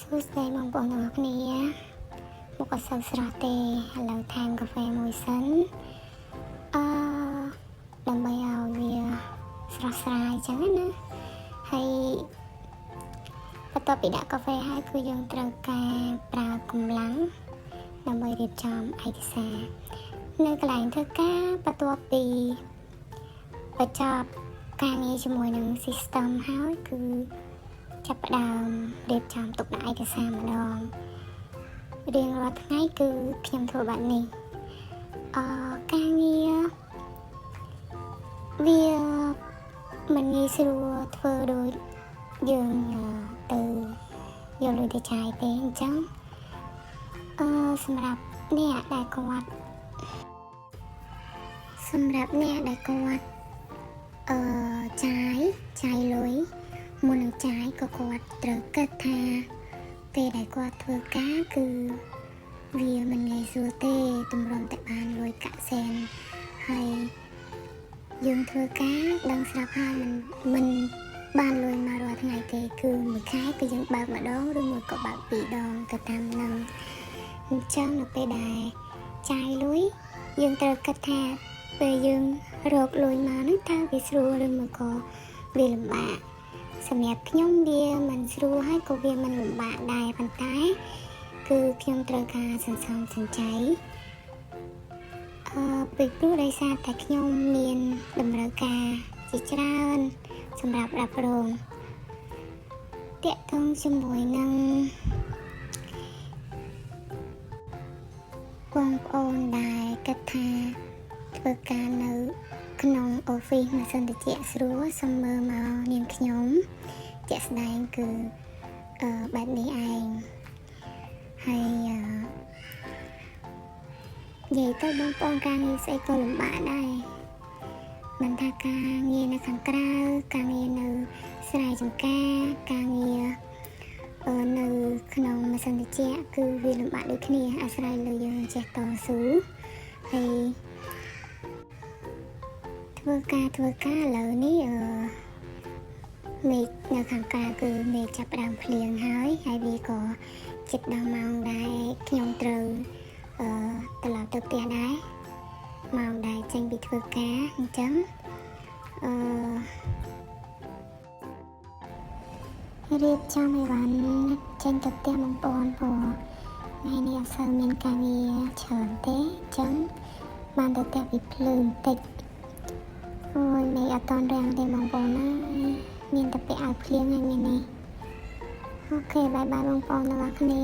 សួស្តីបងប្អូនទាំងអស់គ្នាមកអត់សូវស្រស់ទេឥឡូវថែមកាហ្វេមួយសិនដើម្បីឲ្យវាស្រស់ស្រាយអញ្ចឹងណាហើយបន្ទាប់ពីដាក់កាហ្វេហើយគឺយើងត្រូវការប្រើកម្លាំងដើម្បីរៀបចំឯកសារនៅកន្លែងធ្វើការបន្ទាប់ពីបញ្ចប់ការងារជាមួយនឹង system ហើយគឺចាប់ផ្ដើមរៀបចំទុកដាក់ឯកសារម្ដងរៀងរាល់ថ្ងៃគឺខ្ញុំធ្វើបែបនេះការងារវាមិនងាយស្រួលធ្វើដោយយើងទៅយកលុយទៅចាយទេអញ្ចឹងសម្រាប់អ្នកដែលគាត់ចាយលុយមុននឹងចាយក៏គាត់ត្រូវគិតថាពេលដែលគាត់ធ្វើការគឺវាមិនងាយស្រួលទេទម្រាំតែបានលុយកាក់សែនហើយយើងធ្វើការដឹងស្រាប់ហើយមិនបានលុយមករាល់ថ្ងៃទេគឺមួយខែគឺយើងបើកម្ដងឬមួយក៏បើកពីរដងទៅតាមនឹងអញ្ចឹងនៅពេលដែលចាយលុយយើងត្រូវគិតថាពេលយើងរកលុយមកហ្នឹងតើវាស្រួលឬមួយក៏វាលំបាកសម្រាប់ខ្ញុំវាមិនស្រួលហើយក៏វាមិនលំបាកដែរប៉ុន្តែគឺខ្ញុំត្រូវការសន្សំសំចៃពីព្រោះដោយសារតែខ្ញុំមានតម្រូវការជាច្រើនសម្រាប់រ៉ាប់រងតាក់ទងជាមួយនឹងបងប្អូនដែលគិតថាធ្វើការនៅក្នុង office មិនសិនតិចស្រួលសូមមើលមកនាងខ្ញុំជាក់ស្ដែងគឺបែបនេះឯងហើយនិយាយទៅបងប្អូនការងារស្អីក៏លំបាកដែរមិនថាការងារនៅខាងក្រៅការងារនៅស្រែចម្ការការងារនៅក្នុងមិនសិនតិចគឺវាលំបាកដូចគ្នាអាស្រ័យលើយើងចេះតស៊ូហើយធ្វើការឥឡូវនេះមេឃនៅខាងក្រៅគឺមេឃចាប់ផ្ដើមភ្លៀងហើយវាក៏ជិតដល់ម៉ោងដែលខ្ញុំត្រូវត្រឡប់ទៅផ្ទះដែរម៉ោងដែលចេញពីធ្វើការអញ្ចឹងរៀបចំអីវ៉ាន់ចេញទៅផ្ទះបងប្អូនព្រោះថ្ងៃនេះអត់សូវមានការងារច្រើនទេអញ្ចឹងបានទៅផ្ទះពីភ្លើងតិចអូយមេអត់តន់រាំងទេបងប្អូនណាមានតែពាក់អាវភ្លៀងហើយមាននេះអូខេបាយបាយបងប្អូនទាំងអស់គ្នា